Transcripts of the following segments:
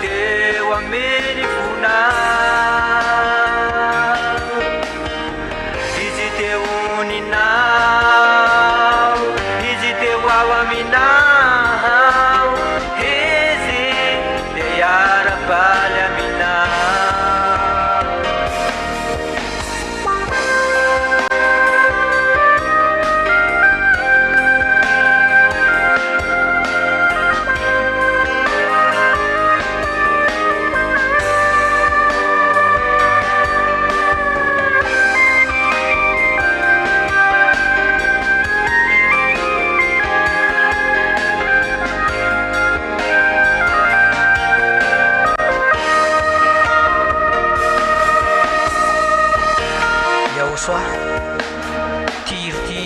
teo amin'ny voninao, izy teo ninao, izy teo ao aminao, izy dia hiara-baly aminao. YAHOSHUAH, ity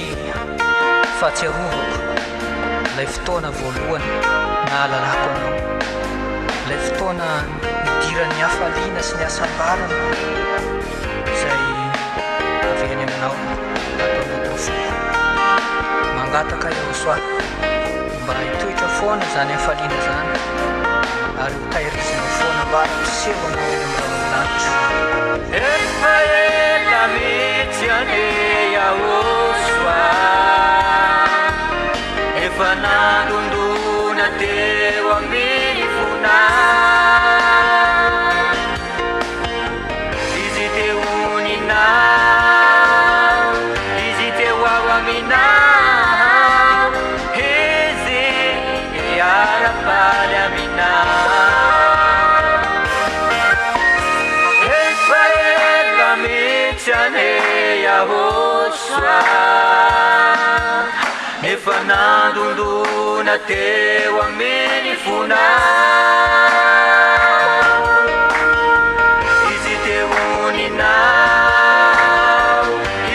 fahatsiarovako ilay fotoana voalohany nahalalako anao, ilay fotoana nidiran'ny hafaliana sy ny hasambarana izay aveny aminao tato anatiny foko. Mangataka YAHOSHUAH mba hitoetra foana zany hafaliana zany ary ho tahirizina foana mba hampiseho anao eny amin'ny lanitra. Efa ela mihitsy ane YAHOSHUAH, efa nandondona teo amin'ny voninao, izy teo ninao, izy teo ao aminao, izy hiara-baly aminao. YAHOSHUAH, efa nandondona teo amin'ny voninao, izy teo ninao,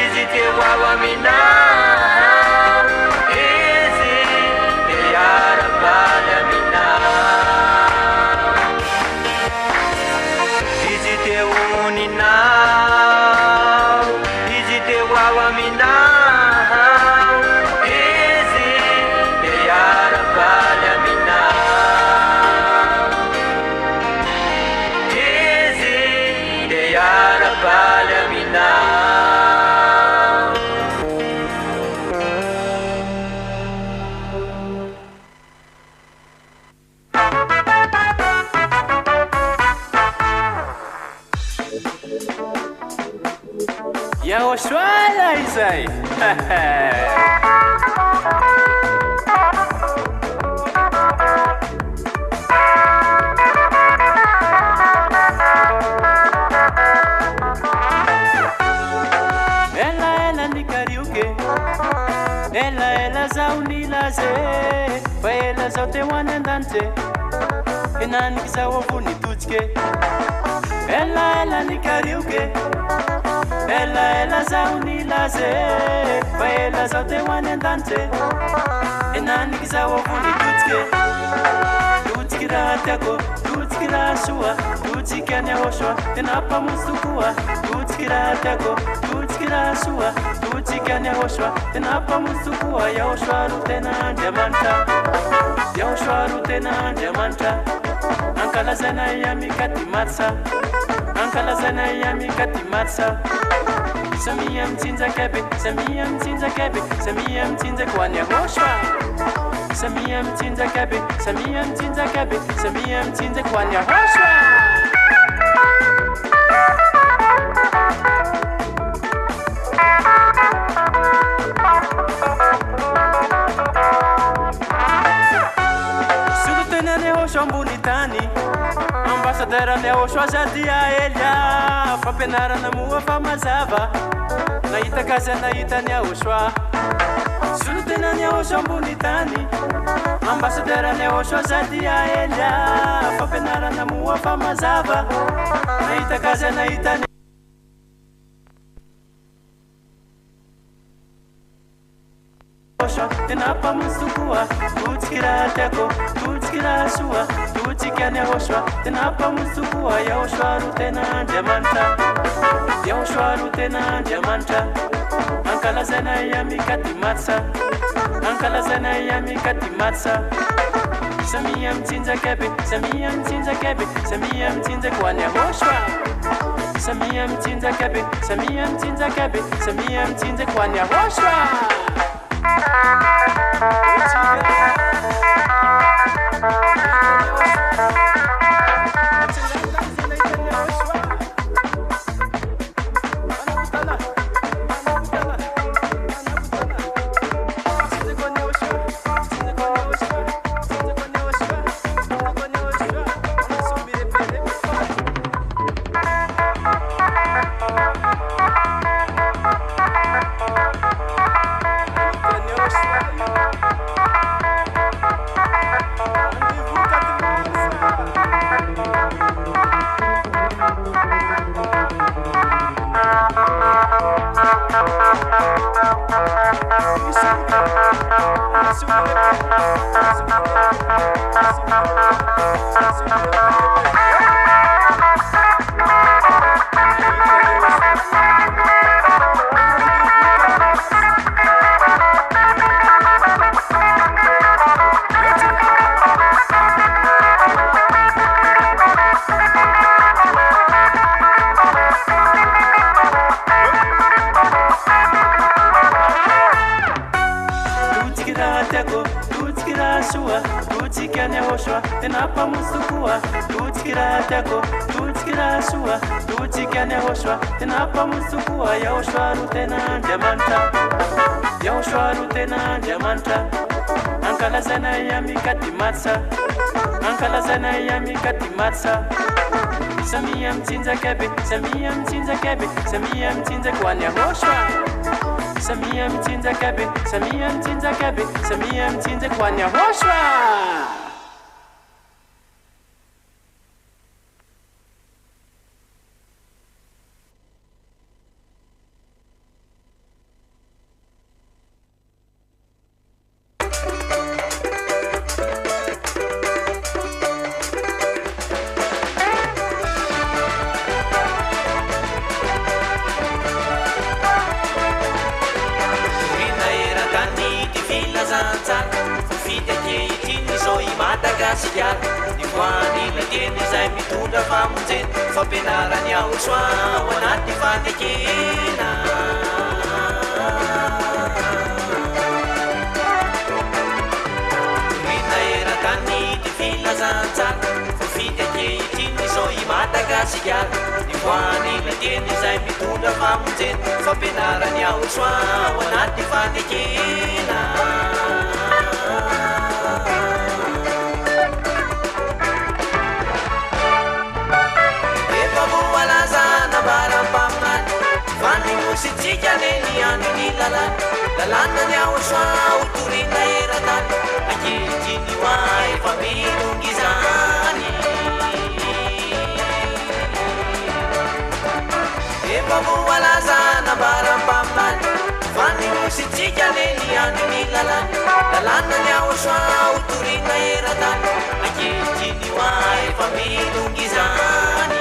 izy teo ao aminao, izy dia hiara-baly aminao, izy teo ninao, izy teo ao aminao, izy dia hiara-baly aminao, izy dia hiara-baly aminao. YAHOSHUAH izay. Ela ela ni karaoke, ela ela zao ni laze, fa ela zao te hoany an-danitse, enaniky zao avony totsike. Ela ela ni karaoke, ela ela zao ni laze, fa ela zao te hoany an-danitse, enaniky zao avony totsike. Totsiky raha tiako, totsiky raha soa, totsiky any YAHOSHUAH tena mpamonjy tokoa. Totsiky raha tiako, totsiky raha soa, totsiky any YAHOSHUAH tena mpamonjy tokoa. YAHOSHUAH ro tena Andriamanitra, YAHOSHUAH ro tena Andriamanitra, ankalazaina amikady matsa, ankalazaina amikady matsa. Samia mitsinjakebe, samia mitsinjakebe, samia mitsinjaka ho any YAHOSHUAH. Samia mitsinjakebe, samia mitsinjakebe, samia mitsinjaka ho any YAHOSHUAH. Solotenany YAHOSHUAH ambony tany, ambasaderan'ny YAHOSHUAH sady aela, fampianarana moa fa mazava, nahita kazy nahitany YAHOSHUAH. Solotenany YAHOSHUAH ambony tany, ambasaderan'ny YAHOSHUAH sady aela, fampianarana moa fa mazava, nahita kazy nahitany YAHOSHUAH tena mpamonjy tokoa. Totsiky raha tiako, totsiky raha soa, totsiky any YAHOSHUAH tena mpamonjy tokoa. YAHOSHUAH ro tena Andriamanitra, YAHOSHUAH ro tena Andriamanitra, ankalazaina amikady matsa, ankalazaina amikady matsa. Samia mtsinzakabe, Samia mtsinzakabe, Samia mtsinzakwa YAHOSHUAH. Samia mtsinzakabe, Samia mtsinzakabe, Samia mtsinzakwa YAHOSHUAH. YAHOSHUAH, tenapa musukua, tutskira teko, tutskira shua, tutsika YAHOSHUAH, tenapa musukua, YAHOSHUAH rutena diamanta, YAHOSHUAH rutena diamanta, ankalazana yami katimatsa, ankalazana yami katimatsa. Samia mtsinzakabe, Samia mtsinzakabe, Samia mtsinzakwa YAHOSHUAH. Samia mtsinzakabe, Samia mtsinzakabe, Samia mtsinzakwa YAHOSHUAH. Ny voan'ila teny izay mitondra famonjena fampianarany YAHOSHUAH ao anaty fanekena. Rina erakany ty filazantsara fa fity ankehitriny izao I Madagasikara. Ny voan'ila teny izay mitondra famonjena fampianarany YAHOSHUAH ao anaty fanekena. Sitsika neny andro ny lalana ny YAHOSHUAH otorina eratany ankehitriny ho ahy efa milongy izany. Efa voalaza nambaram-paminany fa ninositsika neny andro ny lalana ny YAHOSHUAH otorina eratany ankehitriny ho ahy efa milongy izany.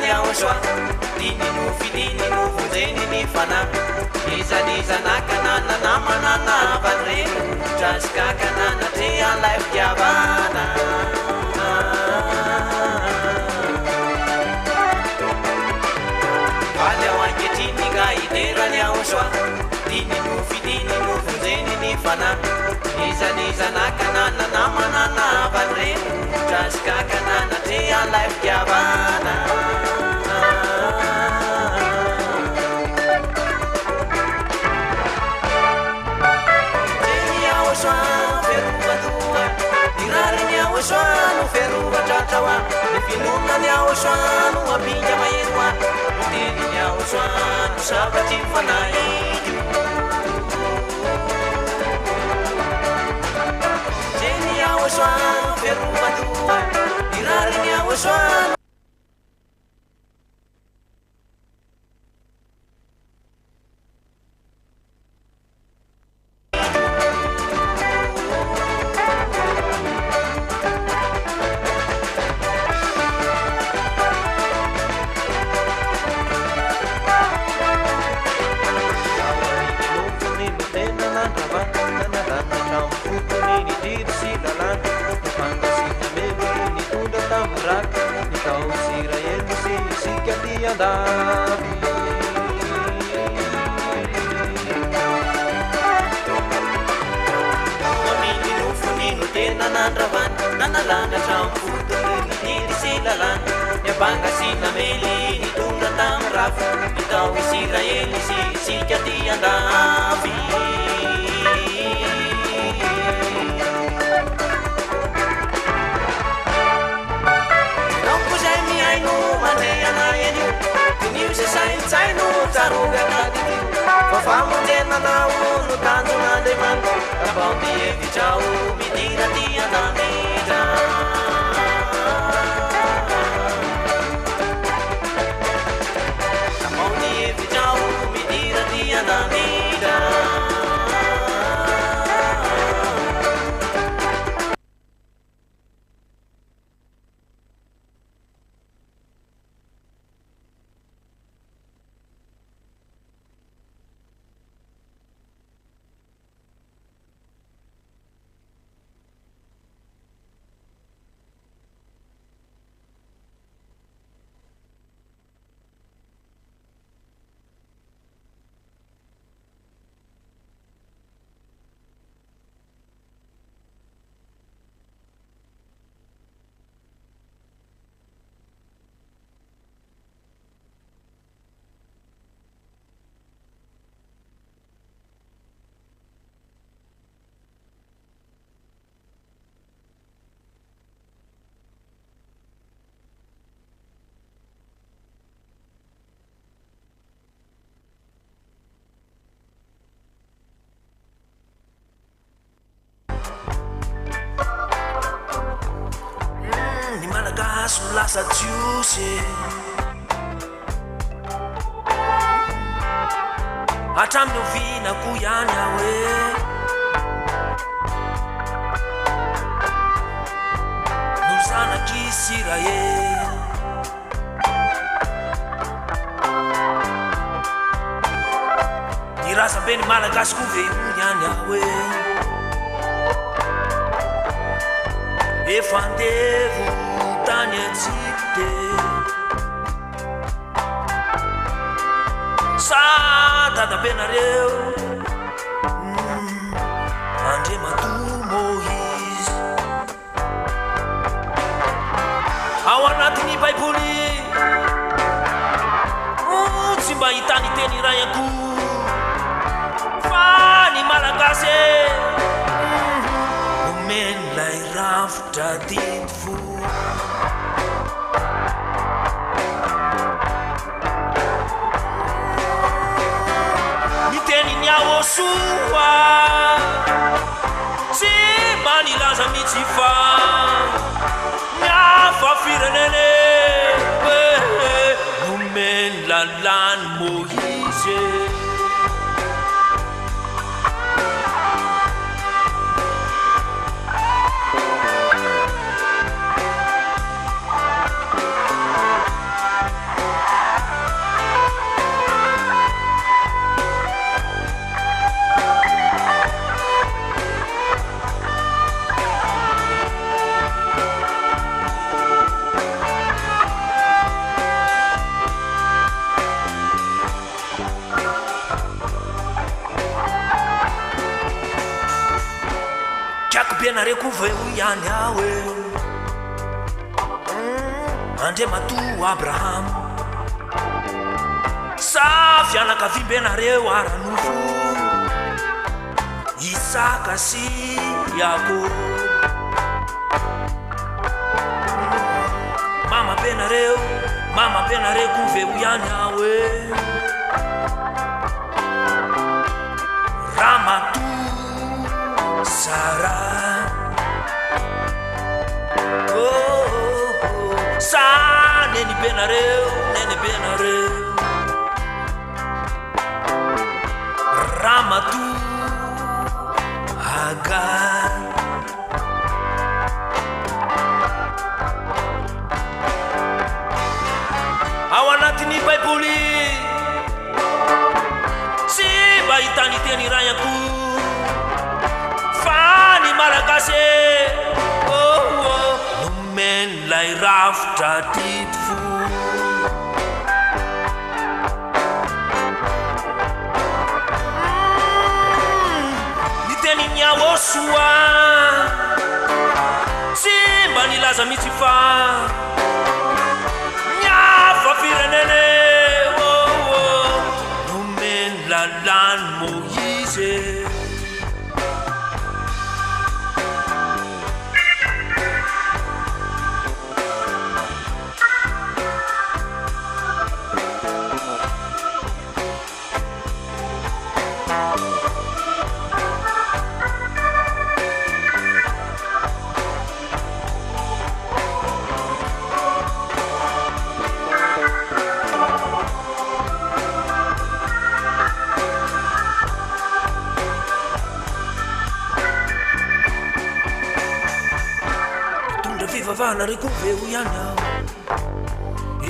YAHOSHUAH dini no fidini no vonjeny ny fanahy izanizanakana nanamanana vanireny trasikakana natrehan'ilay fitiavana. Valy ao ankehitriny ka iderany YAHOSHUAH dini no fidini no vonjeny ny fanahy izanizanakana nanamanana vanireny trasikakana natrehan'ilay fitiavana. YAHOSHUAH no ferovatratraoa ny finonany YAHOSHUAH no ampinga maheroa no teniny YAHOSHUAH no sabatry mifanahidy teny YAHOSHUAH ferovatoa ny rariny YAHOSHUAH. midiry sy lalàna nyfangasina mely nitondra tamiraky nitao Israely sy isika ty andavy mamily nofony no tena nandravany nanalana tramfotony midiry sy lalàna nyfangasina mely nitondra tamiraky nitao Israely sy isika ty andavy saintsaino tsaroga anatity fa famonjenanao no tanjon'andriamanitra ambao mihevitrao midira ty andamitra ambao mihevitrao midira ty andamitra lasa jiosy hatramin'ny ovinako ihany aho e no zanak'Isiraely ny razam-be ny malagasy ko ve ihany aho e efa andevo tany Egypte sa dadabenareo andre matoa Moïse ao anatin'ny baiboly tsy mba hitany teny iray akoho fa ny malagasy omen'ilay rafitra didy YAHOSHUAH tsy manilaza mihitsy fa YAHVAH firenene nomeny lalany Moïse nareko veo ihany aho e andre matoa Abraham sa fianakavimbe nareo aranofo Isaka sy Yakob mama be nareko veo ihany aho e Ramatu Sara sa neny be nareo Ramatu Hagar ao anatin'ny baiboly tsy mba hitany teny iray akoho fa ny malagasy rafitra titofo ny teniny YAHOSHUAH tsy mba nilaza mihitsy fa YAHVAH firenene nomeny lalany Moïse fivavahana reko veo ihany aho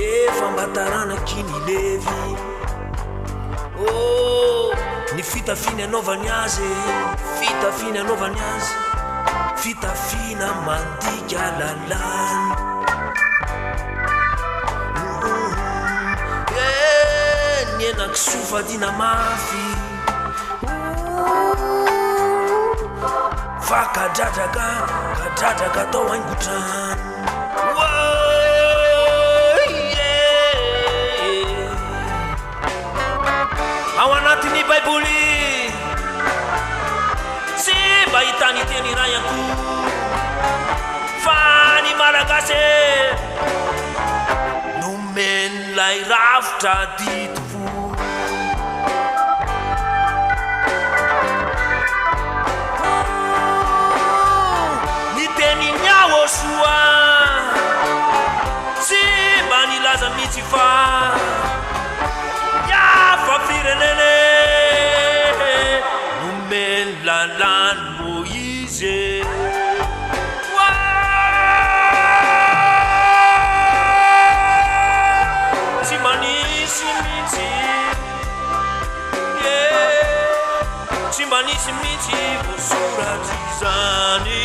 efa mbataranaky ny levy ny fitafiny anaovany azy fitafiny anaovany azy fitafina mandika lalany ny enaky sofadina mafy fa kadradraka atao haingotrany ao anatin'ny baiboly tsy mba hitany teny ray anko fa ny malagasy nomeny lay rafitra ditofo YAHOSHUAH tsy mba nilaza mihitsy fa YAHVAH firenene nomeny lalany Moïse tsy manisy mihitsy tsy manisy mihitsy voasoraty zany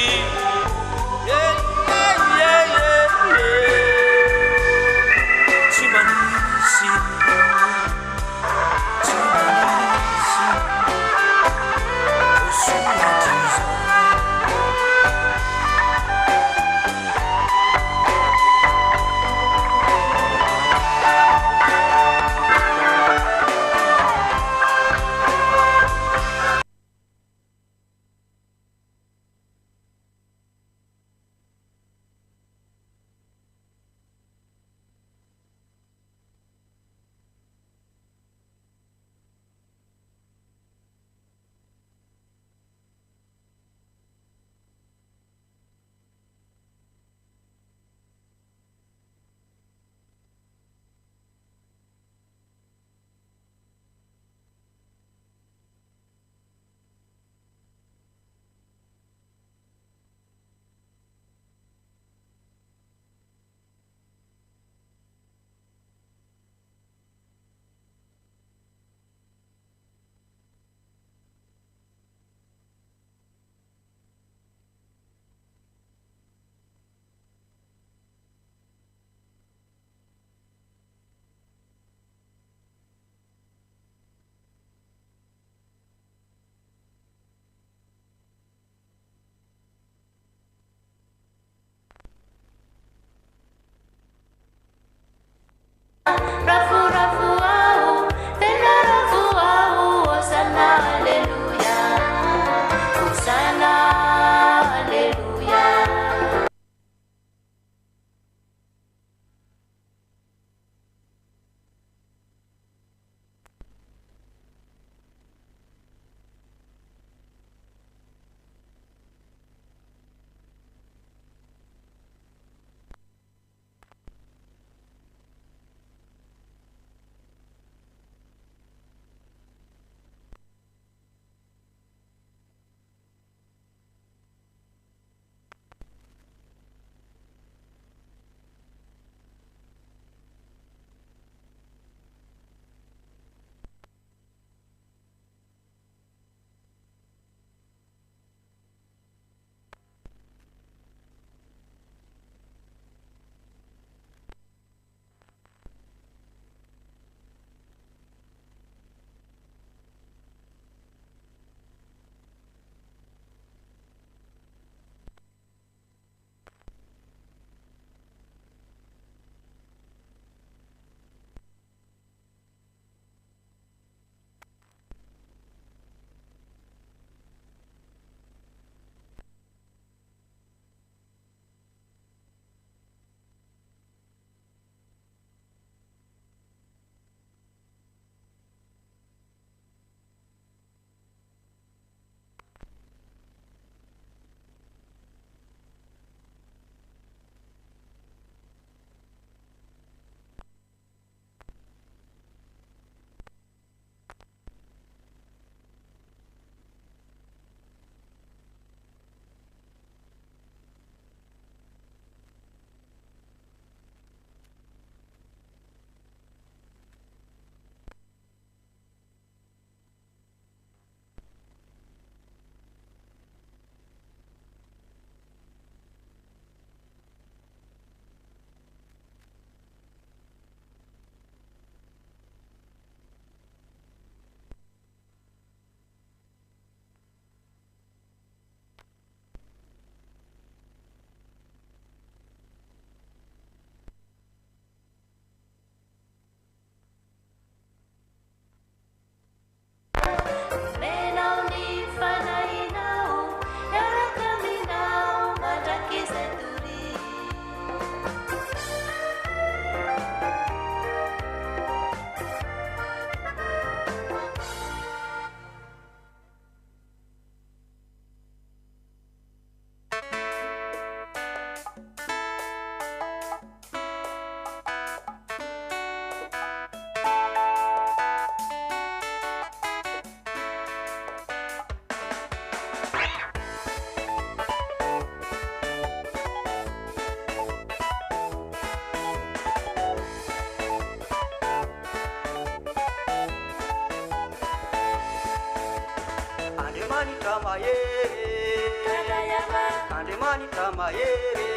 Andriamanitra mahery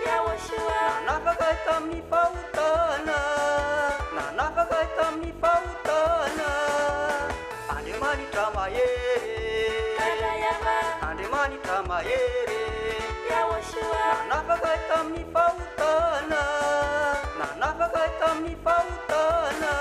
YAHOSHUAH nanafaka tamin'ny fahotana nanafaka tamin'ny fahotana Andriamanitra mahery Andriamanitra mahery YAHOSHUAH nanafaka tamin'ny fahotana nanafaka tamin'ny fahotana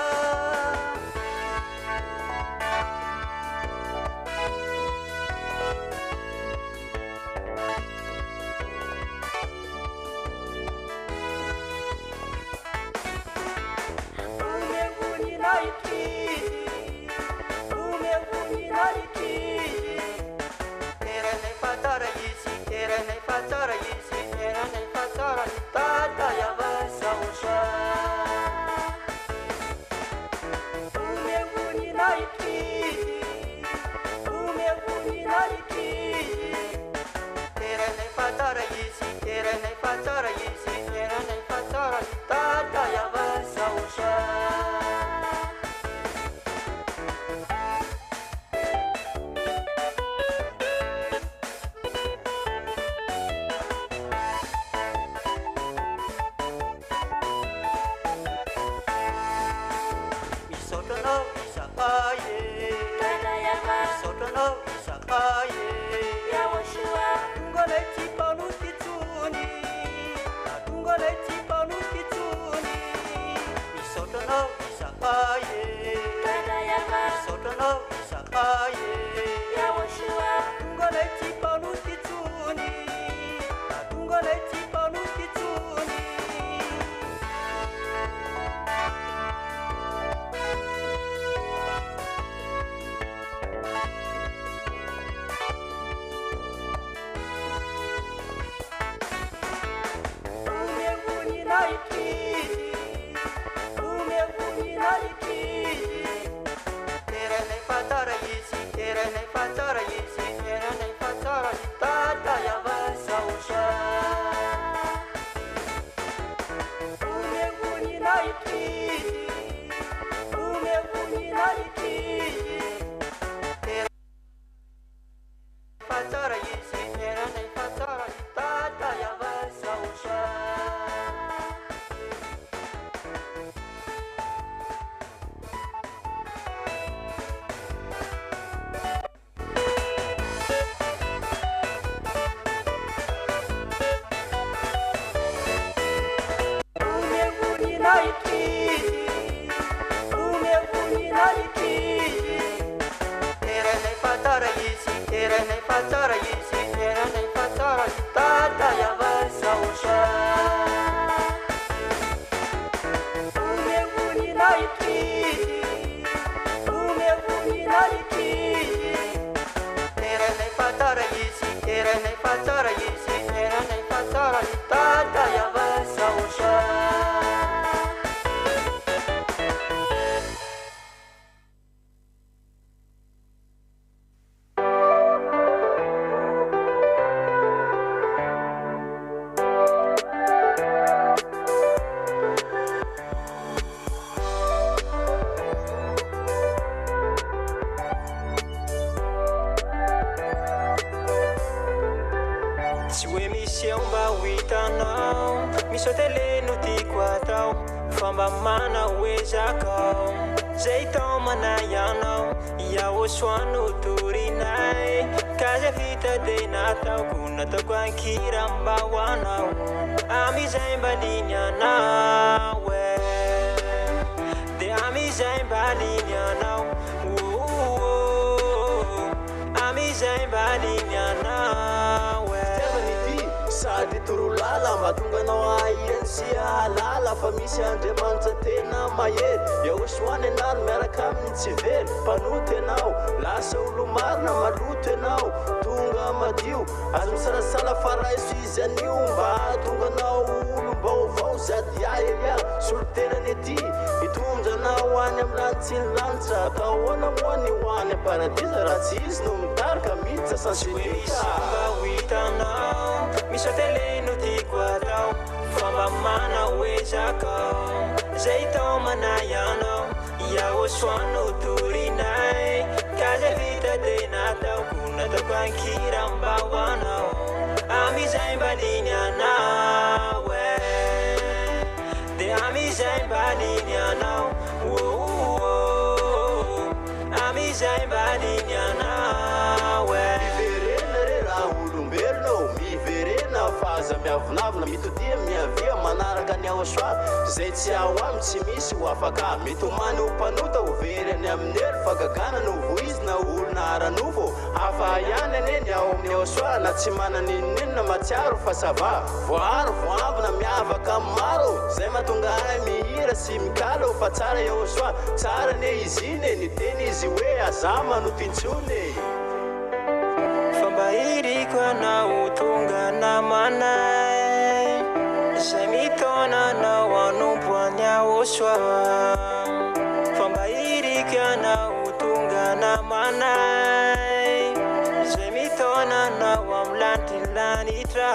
YAHOSHUAH no turinay kaza vita de natao kuna takuankira mbawanao amizay mbaliny anao de amizay mbaliny anao amizay mbaliny anao sady torolala mahatonga anao ahiansia lala fa misy Andriamanitra tena mahery YAHOSHUAH ny anarany miaraka amin'ny tsy very mpanoto ianao lasa olo marina maloto ianao tonga madio azo misarasala fa raha iso izy anio mba tonga anao olo mba ovao sady ahelia solotenany ety mitondra anao any amin'ny lanitsiny lanitra atahoana moa ny hoany paradisa raha tsy izy no mitarika miditra sansinika misy tele no tiako atao fa mba mana hoe zakao zay tao manay anao YAHOSHUAH no torinay kaza vita de natao kuna ataoko ankiram-bahoanao amizay mbaliny anao de amizay mbaliny anao amizay mbaliny anao miverena re raha olombelona miverena faza miavonavina mitodia miavia manaraka ny YAHOSHUAH zay tsy ao amy tsy misy ho afaka mitomany ho mpanota ho verany amin'ny elo fagagana no voizina olona aranofo hafa ihany aneny ao amin'ny YAHOSHUAH na tsy manana inonina matsiaro fa sava voaro voambina miavaka amin'ny maro zay mahatonga ay mihira sy mikalo fa tsara YAHOSHUAH tsara ne izy iny ny teny izy hoe azama no tintsone fambairiko anao tonga namanay zay mitona anao anompo any YAHOSHUAH fambairiko anao tonga namanay zay mitona anao amy lanitranitra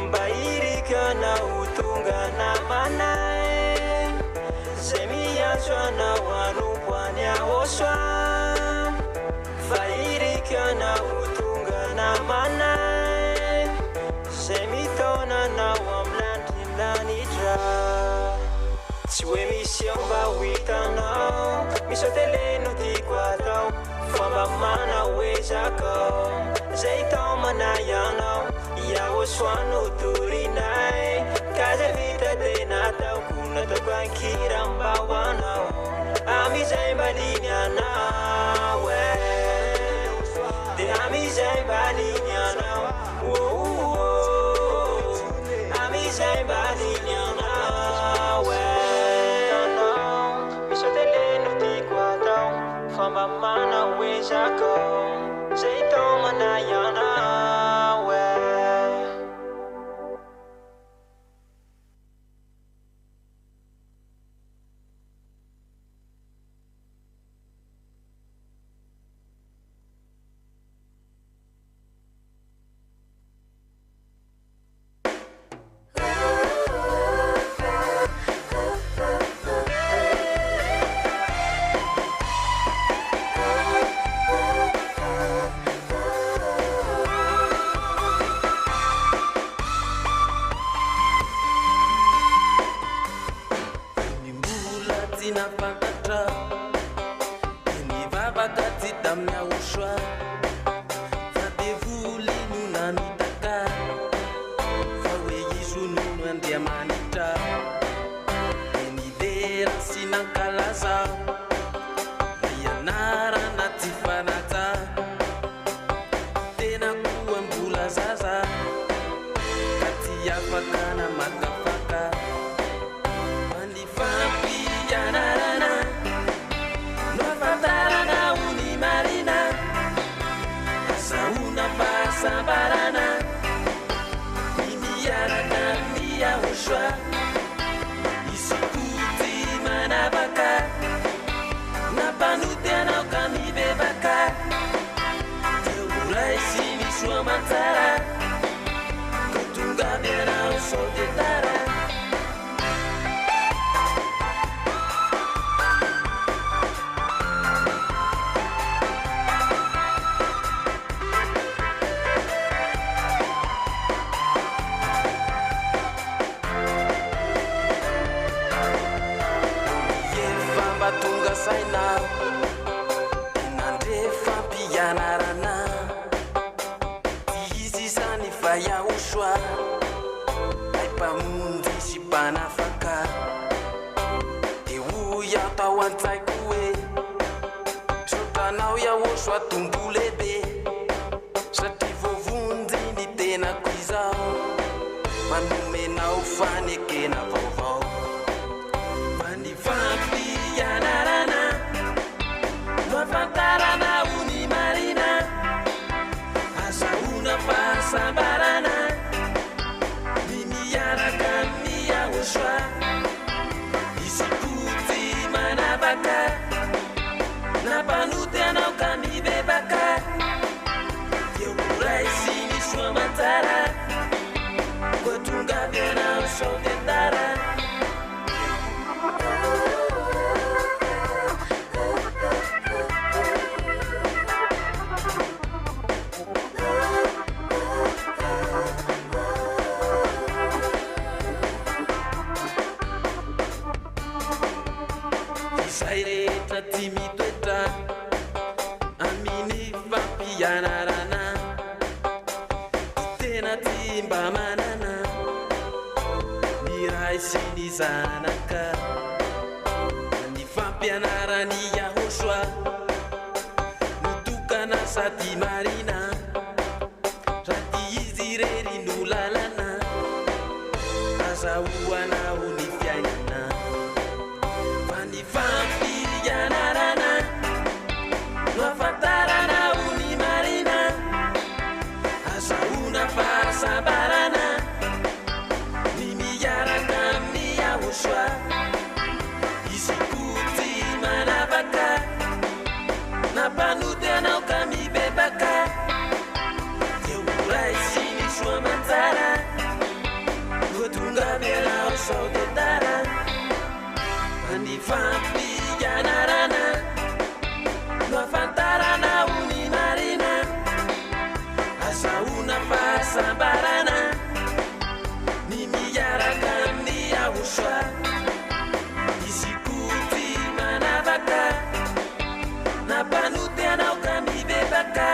mbairiko anao tonga namanay zay miantso anao anompo any YAHOSHUAH vairiko anao tonga namanay zay mitona anao amy lanitranitra tsy hoe misy ao mba ho hitanao misy hotele no tiako atao fomba mana hoezakao zay tao manay anao YAHOSHUAH no torinay ka zay vita tena ataoko nataoko ankiram-bahoanao amizay mbaliny anao de amizay mbaliny anao amizay mbaliny anao misy hotele no tiako atao fomba mana hoezakao zay tao manay anao YAHOSHUAH ay mpamonjy sy mpanafaka de hoy atao an-tsaiko hoe sotranao YAHOSHUAH tombo lehibe satria voavonjy ny tenako izao manomenao fanekena vaovao many fampianarana mafantarana ho ny marina azahoana fahasambarana ny miaraka amin'ny YAHOSHUAH izy potsy manavaka nampanoty anao ka mibebaka dia horay sy ny soa matsara koa tonga avy anao sao tentara tena ty mba manana miray sy ny zanaka ny fampianarany YAHHOSHUAH nitokana sady marina raty izy rery no lalana azahoana ho ny fiainana fa ny fampianarana no afantarana ho ny marina azahoana fahasambarana ny miaraka amin'ny YAHHOSHUAH izy koty manavaka nampanoty anao ka mibebaka dia ho ray sy ny soa manjara no tonga mianao sao de tara fa ny fampianarana no afantarana ho ny marina azahoana fahasambarana ny miaraka amin'ny YAHHOSHUAH izy koty manavaka nampanoty anao ka mibebaka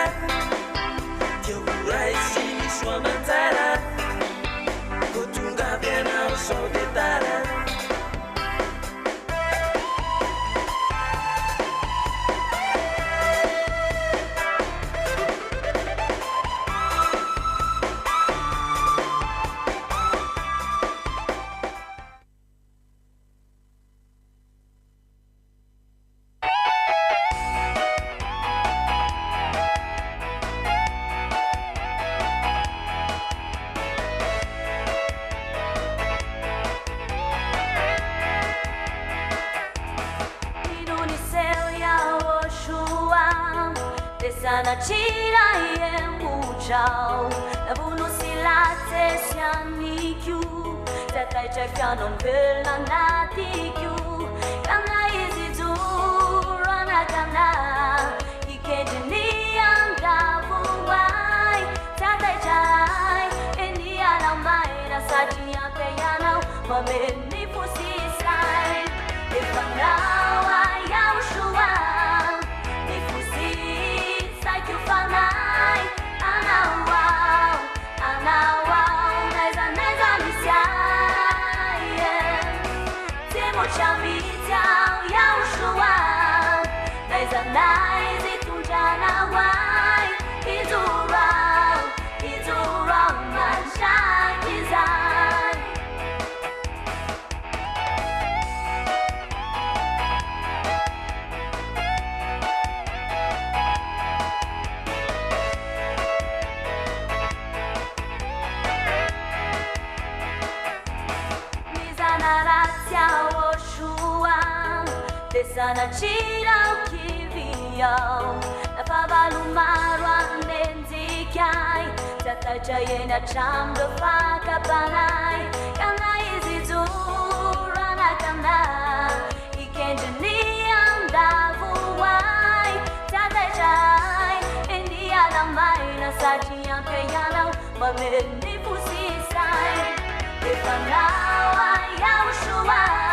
dia ho ray sy ny soa manjara no tonga mianao sao de tara Sanacira e muchao la bunu silate siani kiu zatai chakano bella nati kiu kana izi zurana kana ikejeni anga vuwai zatai chai eni ala mai na sajia peyana mameni pusisai ifanawa YAHHOSHUAH Sanacira o que viam na favalumaro anenzikai zata jayena cham do faka banai kana izizura na kana ikenjeni anda vuwai zata jay india na mai na sajia peyana mameni pusisai ifanawa YAHHOSHUAH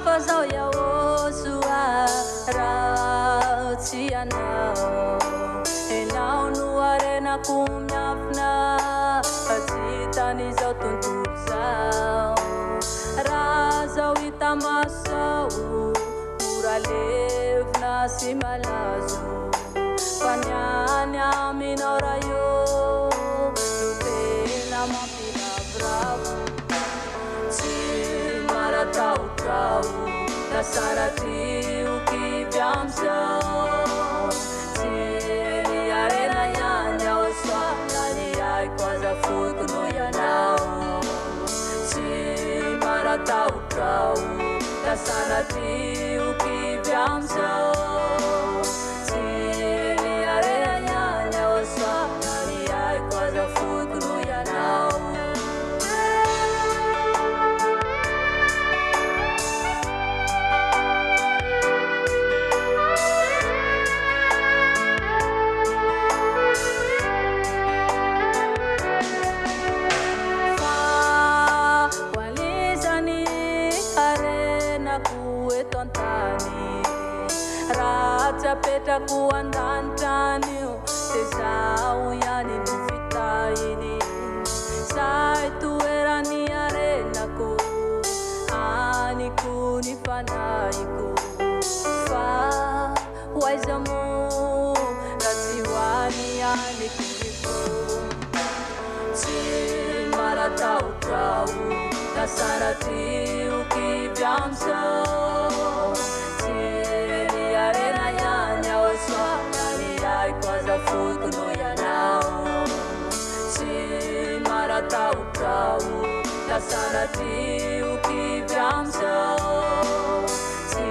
fazao YAHOSHUAH raha tsy anao enao no arenako miafina fa tsy hitan'izao tontolo zao raha zao hita maso ora levina sy malazo fa niany aminao raha io no tena mampiravoravo tsy marataotao nasara trioky amizao tsy niarena ihany YAHOSHUAH na ny aiko azafoko no ianao tsy marataotao nasara trioky amizao tsy niarena ihany YAHOSHUAH na ny aiko azafoko no ianao Petraku andantanio tezao yani no vitaini sai toerany arenako aniko ny fanaiko fa hoaizamo raha tsy hoany aniko ny fo tsy marataotao nasara trioky amizao arena ihany YAHOSHUAH na ny aiko azafoko no ianao tsy marataotao nasara trioky amizao tsy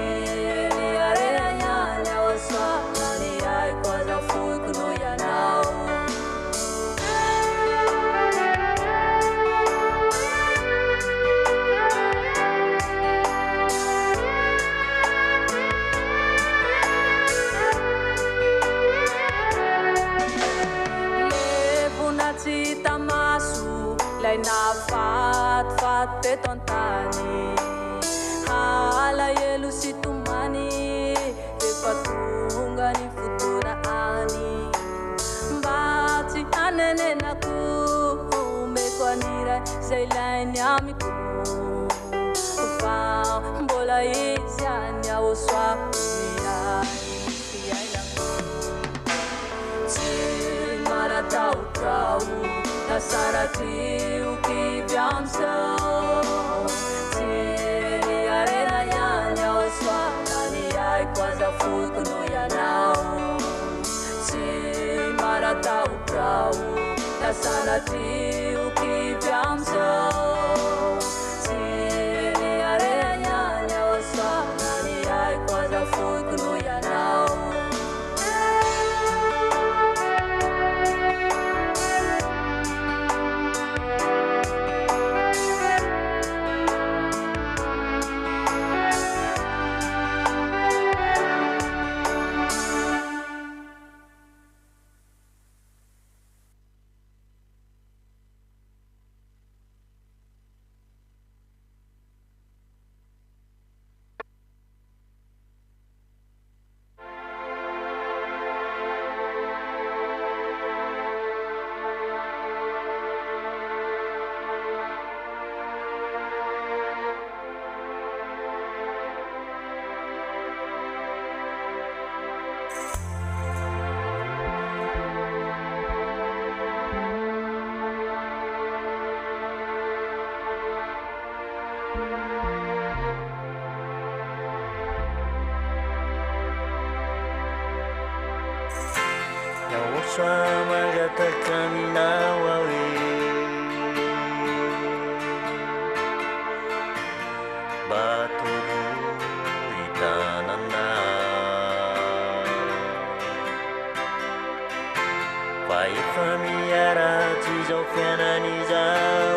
arena ihany YAHOSHUAH na ny aiko azafoko no ianao lay nafatifaty teto antany alahelo sy tomany rehefa tonga ny fotoana any mba tsy hanenenako meko aniray zay ilainy amiko fa mbola izy any YAHOSHUAH miay fiainako tsy marataotao nasara trioky amizao tsy niarena ihany YAHOSHUAH na ny aiko azafoko no ianao tsy marataotao nasara trioky amizao tsy niarena ihany YAHOSHUAH na ny aiko azafoko no ianao YAHOSHUAH mangataka aminao awe batoro hitanana fa efa miaratsy izao fiainan'izao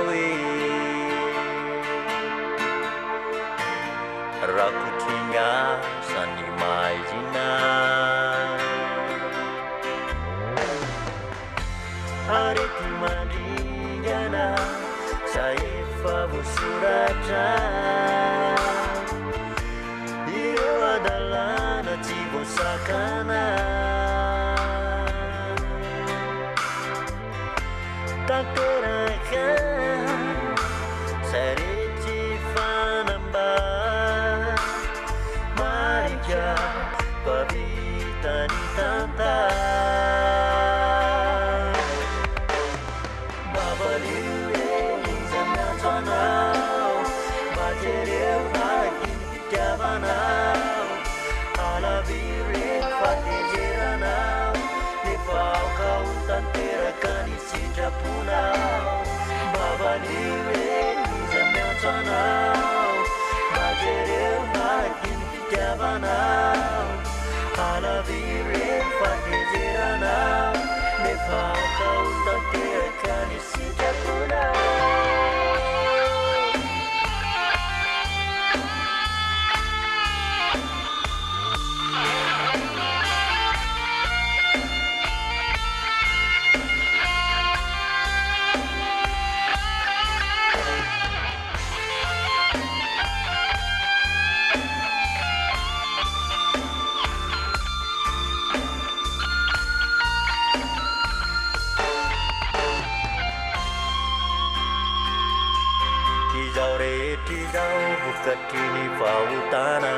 rakotringasa ny maizina arety mandringana sa efa voasoratra tanteraka saretsy fanamba marika pavitany tanta babalio izy miantso anao majereo nakiny fitiavanao alavireny fatezeranao nefaoka ho tanteraka ny sitraponao babalireny izy miantso anao majereo nakiny fitiavanao alavireny fatezeranao nefaoka ho tanteraka ny sitraponao Katrini fautana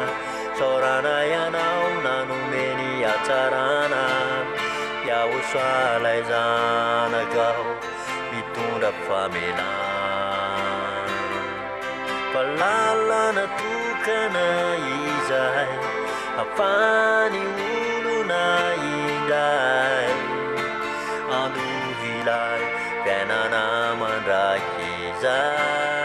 sorana yanao nanomeny atsarana YAHOSHUAH lay zanakao mitondra famelana falalana tokana izay afany olona indray andovilay fiainana mandraky izay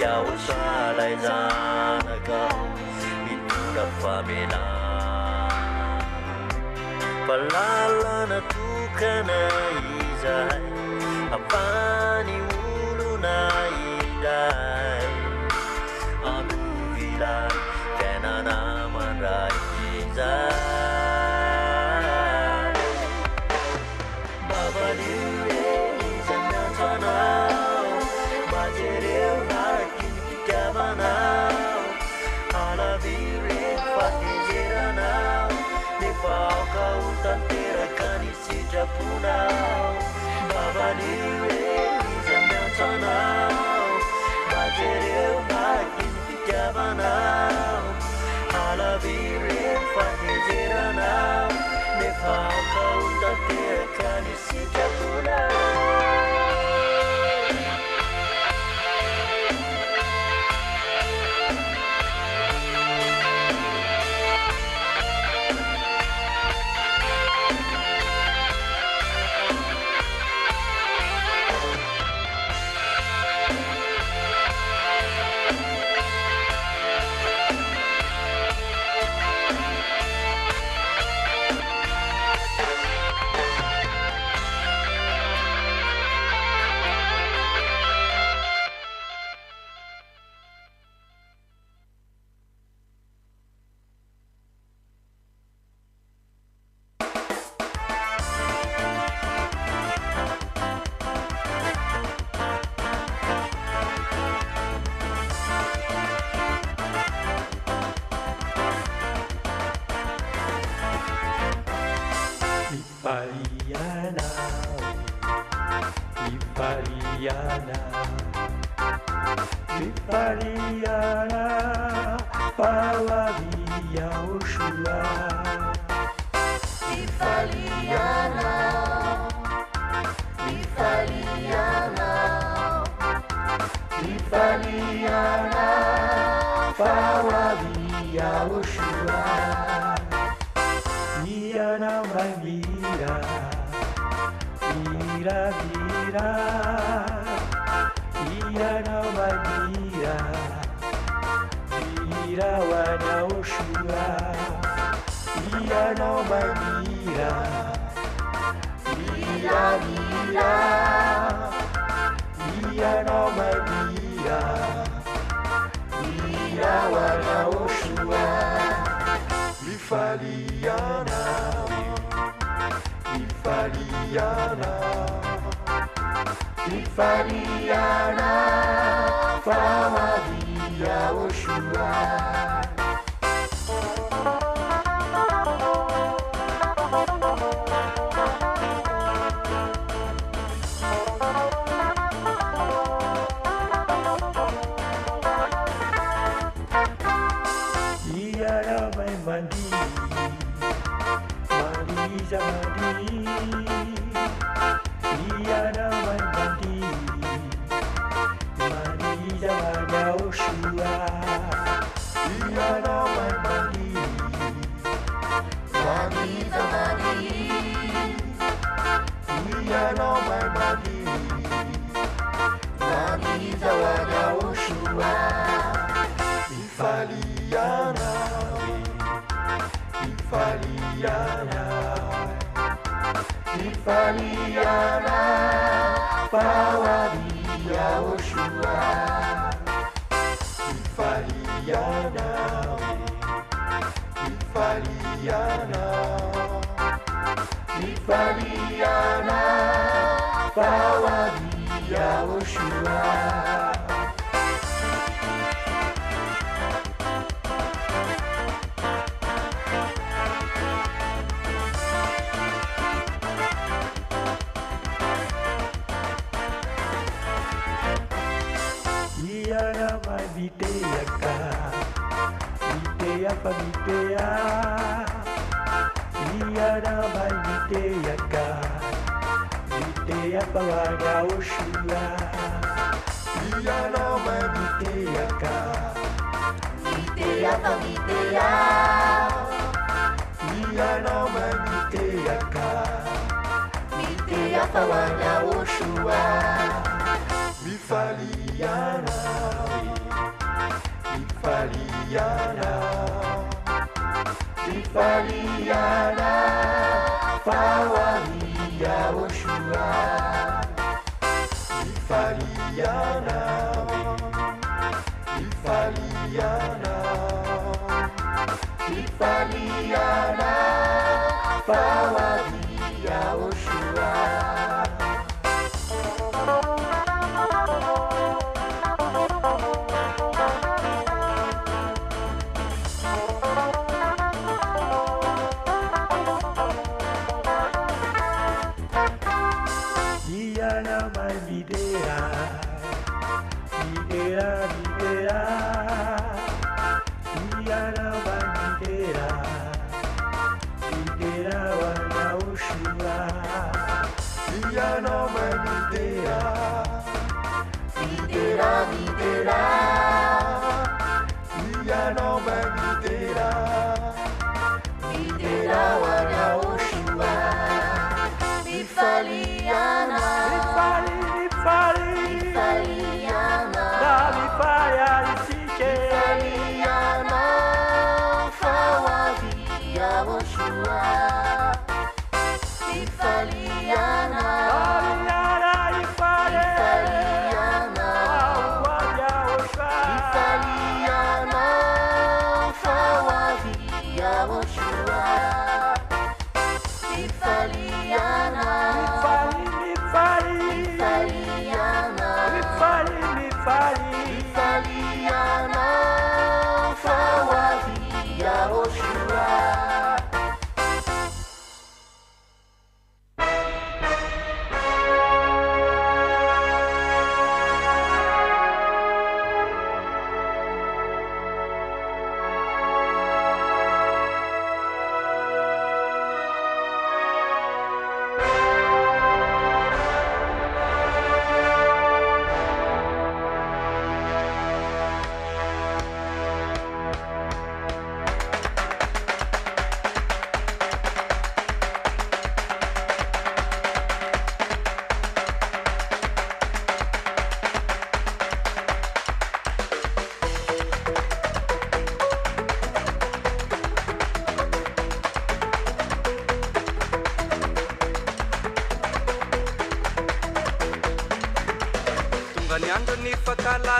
YAHOSHUAH lay zanakao mitondra famelana falalana tokana izay afany olona indray andovilay fiainana mandraky izay babalio izy miantso anao majereo nakiny fitiavanao alavireny fatezeranao nefaoka ho tanteraka ny sitraponao babalio izy miantso anao majereo nakiny fitiavanao alavireny fatezeranao nefaoka ho tanteraka ny sitraponao Vipaliana, palavra YAHOSHUAH. Vipaliana, Vipaliana, Vipaliana, palavra YAHOSHUAH. Iana vai virar, vira, vira. Iana vai virar, vira o YAHOSHUAH. Iana vai virar, vira, vira. Iana vai virar, vira o YAHOSHUAH. Vipaliana, Vipaliana, Vipaliana, palavra YAHOSHUAH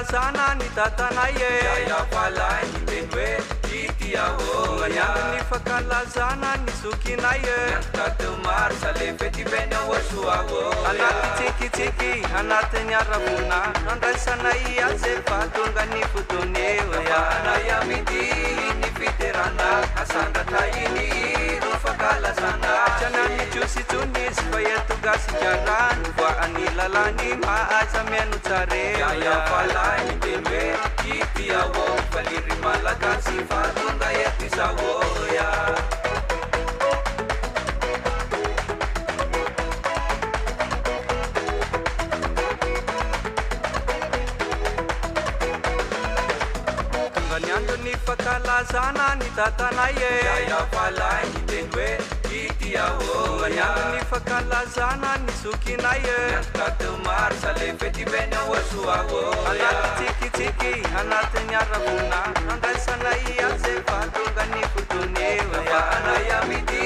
Sana ni tatanaye ya falai tenwe itiao ya ni fakala sana ni sukinaye tatumar sale feti bena washuago anati tiki anate nyarabuna nanda sana ya se fatunga ni futune Vavanay amity ny fiterana asandatra iny ro fankalazana Tsanany tsosi tsonisy fa eto gasikarany voany lalany mahaza miano tsare Yahavah ny teny hoe ity aho valiry malagasy fa tonga eto izahoya Ny fankalazana ny tatanay Yahavah ny teny hoe ity aho Ny fankalazana ny zokinay Tato maro sa le fetiveny YAHOSHUAH Anaty tsikitsiky anatin'ny aravona Andraisanay aze fa tonga ny fotony Vavanay amity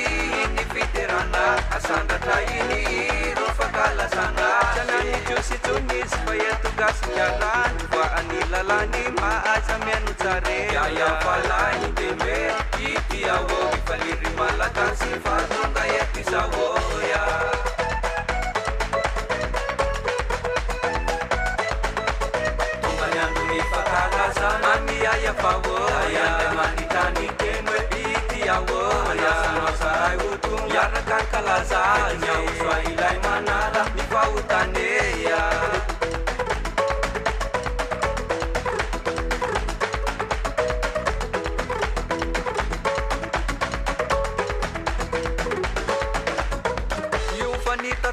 ny fiterana asandatra iny ro fankalazana Tsanany tsosi tsonisy fa eto gasikarany voany lalany mahaza miano tsare Yahavah ny teny hoe ity aho valiry malagasy fa tonga eto izahoya Tonga ny andro ny fankalazana ny YAHVAH Yandray mandritra ny teny hoe ity aho Saray ho tonga miaraka ny kalazany YAHOSHUAH ilay manala ny fahotaneya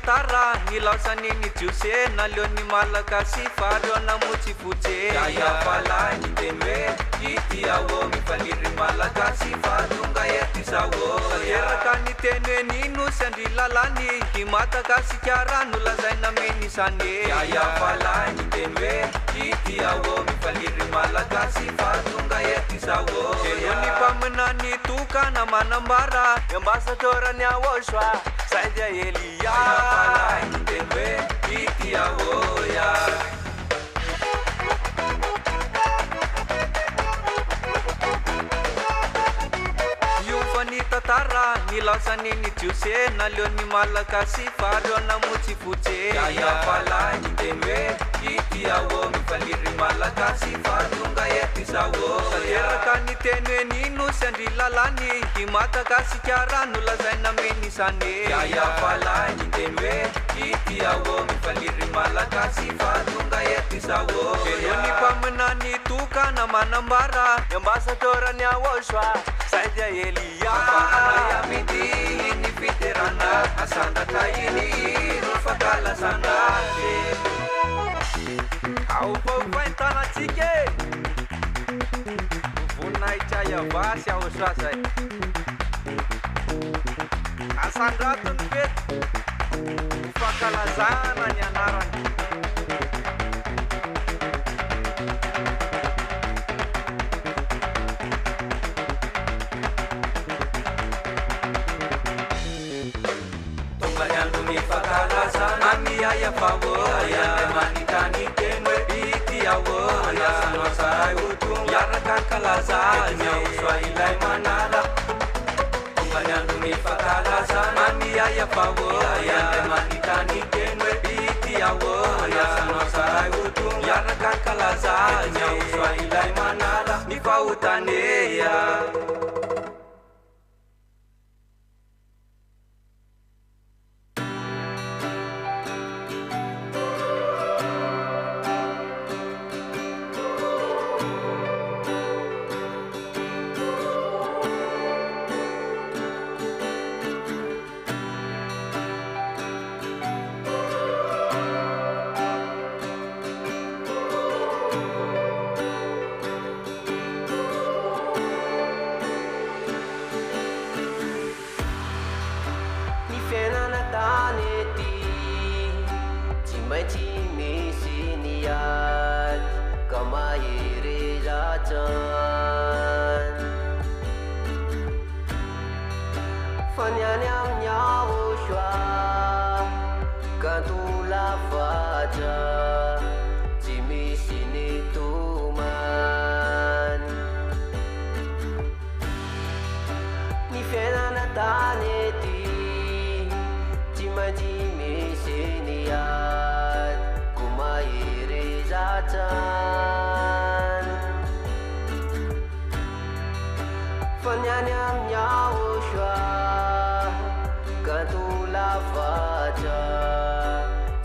Tara nilausany ny jiose naleo ny malagasy fareo namotsy fotse Yahavah ny teny hoe ity aho mivaliry malagasy fa tonga eto izaho Eraka ny teny hoe ninosy andry lalany Ny Madagasikara nolazaina menisany Yahavah ny teny hoe ity aho mivaliry malagasy fa tonga eto izaho Eo ny mpaminany tokana manambara Ambasadorany YAHOSHUAH Saindia Elia Yahavah ny teny hoe ity ahoya Tara nilausany ny jiose naleo ny malagasy fareo namotsy fotse Yahavah ny teny hoe ity aho mivaliry malagasy fa tonga eto izaho Eraka ny teny hoe ninosy andry lalany Ny Madagasikara nolazaina menisany Yahavah ny teny hoe ity aho mivaliry malagasy fa tonga eto izaho Eo ny mpaminany tokana manambara Ambasadorany YAHOSHUAH Saindia Elia Vavanay amity ny fiterana asandatra iny ro fankalazana Aovaovay tanatsika Voninahitra YAHVAH sy YAHOSHUAH zay Asandratony fety fankalazana ny anarany Fankalazana ny YAHVAH Yandray mandritra ny teny hoe ity aho Saray ho tonga miaraka ny kalazany YAHOSHUAH ilay manala Tonga ny andro ny fankalazana ny YAHVAH Yandray mandritra ny teny hoe ity aho Saray ho tonga miaraka ny kalazany YAHOSHUAH ilay manala ny fahotaneya any amin'ny YAHOSHUAH katolafatra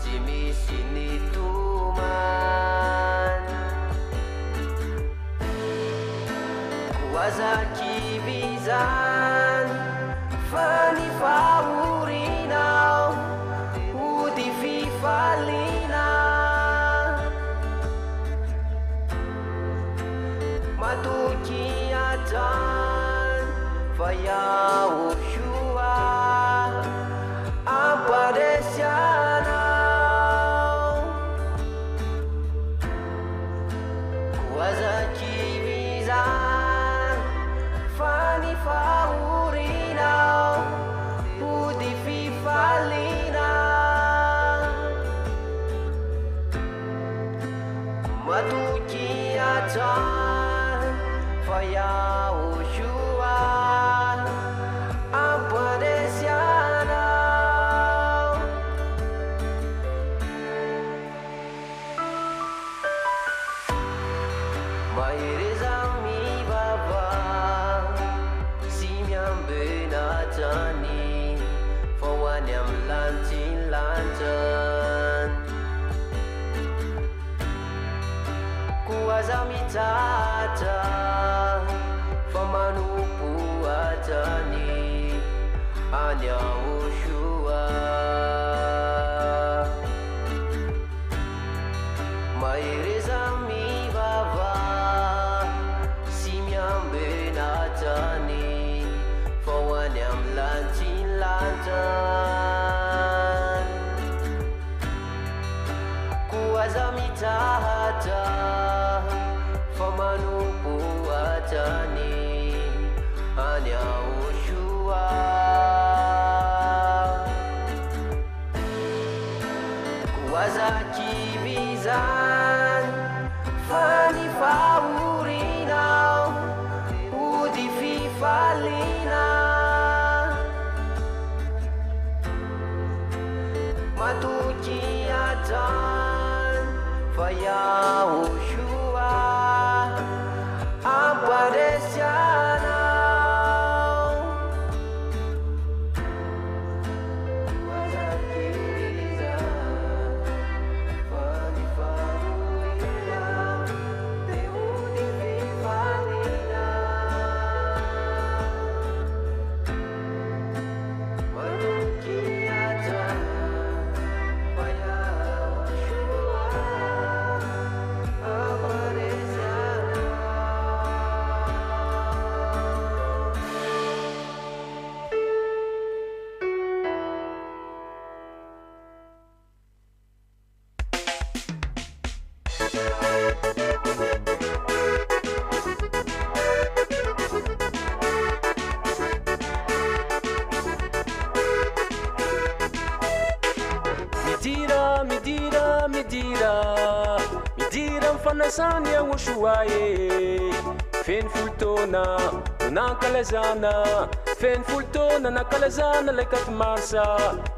tsy misy nitomany koazakivizany fa ny fahorinao ody fifalina matoky atrany fa YAHOSHUAH aparesy anao koazakivizany fa ny fahorinao ody fifalina matoky atrany fa YAHOSHUAH aparesy anao mahereza mivavah sy miambena trany fa ho any amin'ny lantsiny lantrany koaza mitratra fa manompo atrany any YAHOSHUAH mahereza mivavah sy miambena trany fa ho any amin'ny lantsiny lantrany koaza mitratra fa manompo atrany any YAHOSHUAH koazakivizany fa ny fahorinao ody fifalina matoky atrany fa YAHOSHUAH aparesy anao koazakivizany fa ny fahorinao de ody fifalina matoky atrany fa YAHOSHUAH aparesy anao midira mifanasany YAHOSHUAH feno folo taona nankalazana feno folo taona nankalazana laikaty marsa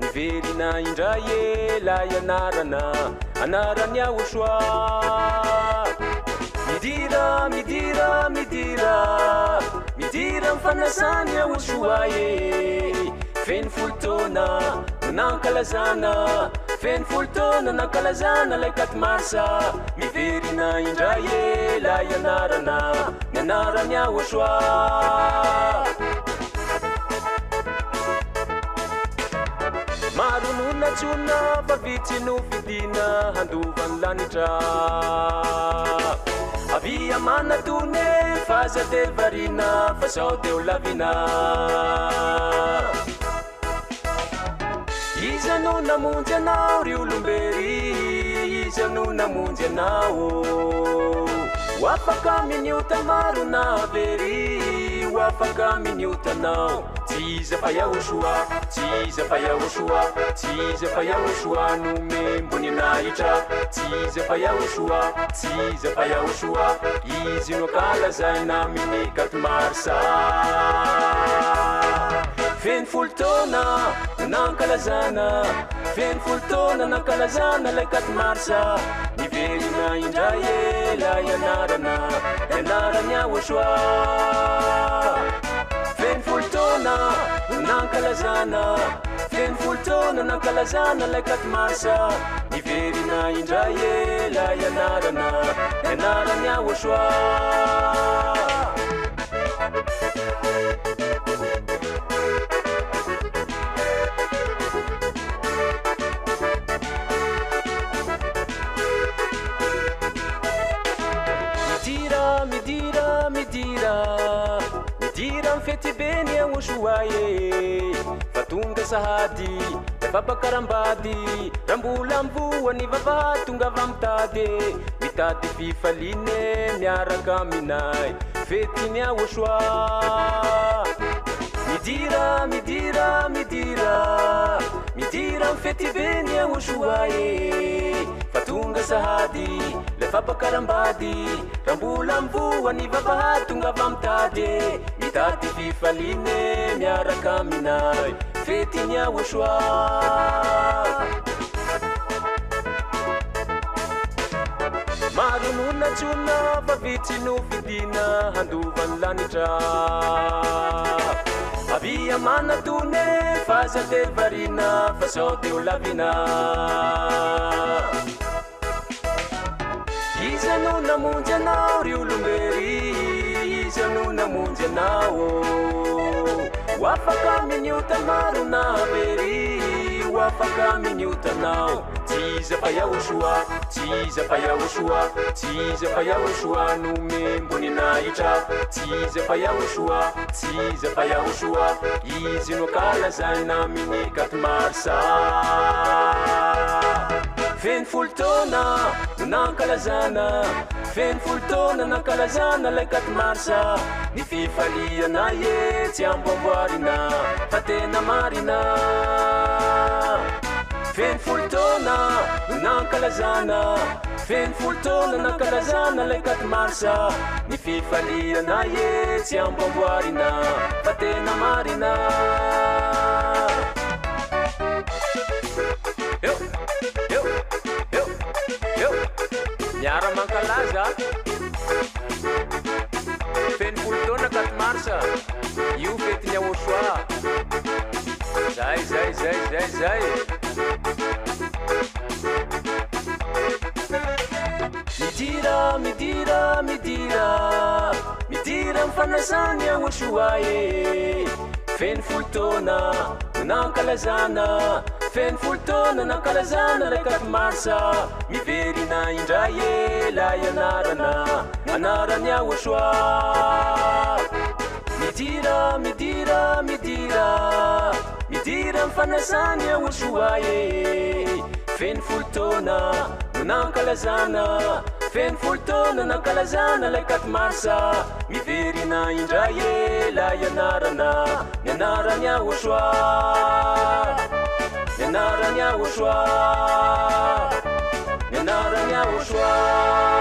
niverina indray lay anarany YAHOSHUAH midira mifanasany YAHOSHUAH feno folo taona nankalazana feno folo taona nankalazana laikaty marsa miverina indray lay anarany YAHOSHUAH maro nonatsorona fa vitsy no fidina handovany lanitra avia manatone faza de varina fa sao deo lavina iza no namonjy anao ry olombery iza no namonjy anao afaka miniota maro navery afaka miniotanao tsy iza fa YAHOSHUAH tsy iza fa YAHOSHUAH tsy iza fa YAHOSHUAH no membony anahitra tsy iza fa YAHOSHUAH tsy iza fa YAHOSHUAH izy no kalazaina minikaty marsa feno folo taona nankalazana feno folo taona nankalazana laikaty marsa niverina indray lay anarany YAHOSHUAH folotona nankalazana fenfolotona nankalazana laikat marsa niverina indray ela ianarana ianarany YAHOSHUAH midira mifety beny YAHOSHUAH fa tonga sahady efa bakarambady rambola mvoany vavaha tonga avy mitady mitady fifaline miaraka aminay fetiny YAHOSHUAH midira mifety beny YAHOSHUAH fa tonga sahady lefa bakarambady rambola mvoany vavaha tonga avy mitady mitady fifaline miaraka aminay fetiny YAHOSHUAH maronona tsona fa vitsy no fidina handovany lanitra avia manatone fa zate varina fa sao teo lavina iza no namonjy anao ry olombery iza no namonjy anao afaka miniota maro navery afaka miniotanao tsy iza fa YAHOSHUAH tsy iza fa YAHOSHUAH tsy iza fa YAHOSHUAH no membony nahitra tsy iza fa YAHOSHUAH tsy iza fa YAHOSHUAH izy no kalazaina amin'ny 4 marsa feny folotona no nankalazana feny folotona nankalazana lay 4 marsa ny fifaliana tsy amboamboarina fa tena marina feny folotona no nankalazana feny folotona nankalazana lay 4 marsa ny fifaliana tsy amboamboarina fa tena marina miara mankalaza feny folotona 4 marsa io fetiny YAHOSHUAH zay midira mifanasany YAHOSHUAH feny folotona nankalazana feny folotona nankalazana lay 4 marsa miverina indray ela ianarana anarany YAHOSHUAH midira mifanasany YAHOSHUAH feny folotona nankalazana feny folotona nankalazana lay 4 marsa miverina indray ela ianarana ianarany YAHOSHUAH ianarany YAHOSHUAH ianarany YAHOSHUAH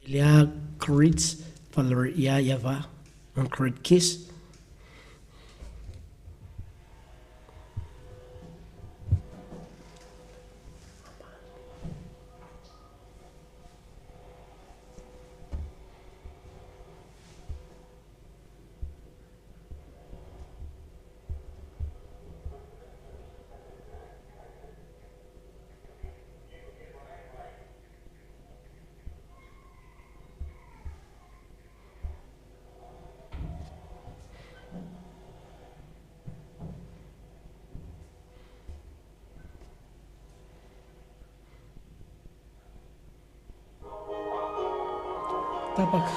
Ilya Kritz falar YAHVAH on Krit Kiss. Tapak.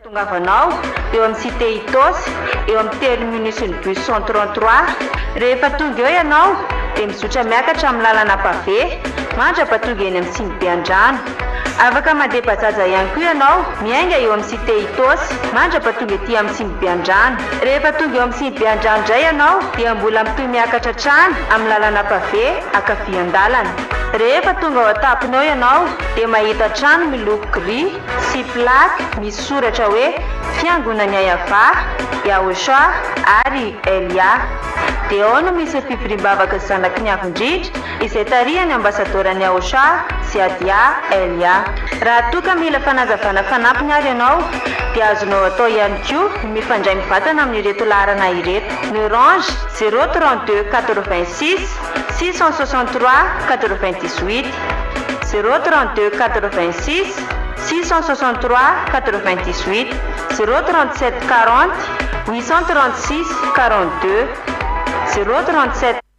Tongavanao eo amin'ny cité Itosy eo amin'ny terminus ny bus 133 rehefa tonga eo ianao dia mizotra miakatra amin'ny lalana pavé mandrapa tonga eny amin'ny Simbe Andrano. Afaka mandeha bajaja ihany koa ianao miainga eo amin'ny cité Itosy mandrapa tonga ety amin'ny Simbe Andrano. Rehefa tonga eo amin'ny Simbe Andrano indray ianao dia mbola mitohy miakatra trano amin'ny lalana pavé ankavian-dalana. Rehefa tonga ao an-tamponao ianao dia mahita trano miloko gris sy plaque misy soratra hoe fiangonana YAHVAH, YAHOSHUAH ary YAH. Dia ao no misy fivoriam-bavaka zanaky ny avindrindra izay tarihany ambasadorany YAHOSHUAH sy adia YAH. Raha toa ka mila fanazavana fanampiny ary ianao dia azonao atao ihany koa mifandray mivatana amin'ireto laharana ireto: ny Orange 032 86 663 98, 032 86 663 98, 037 40 836 42, 037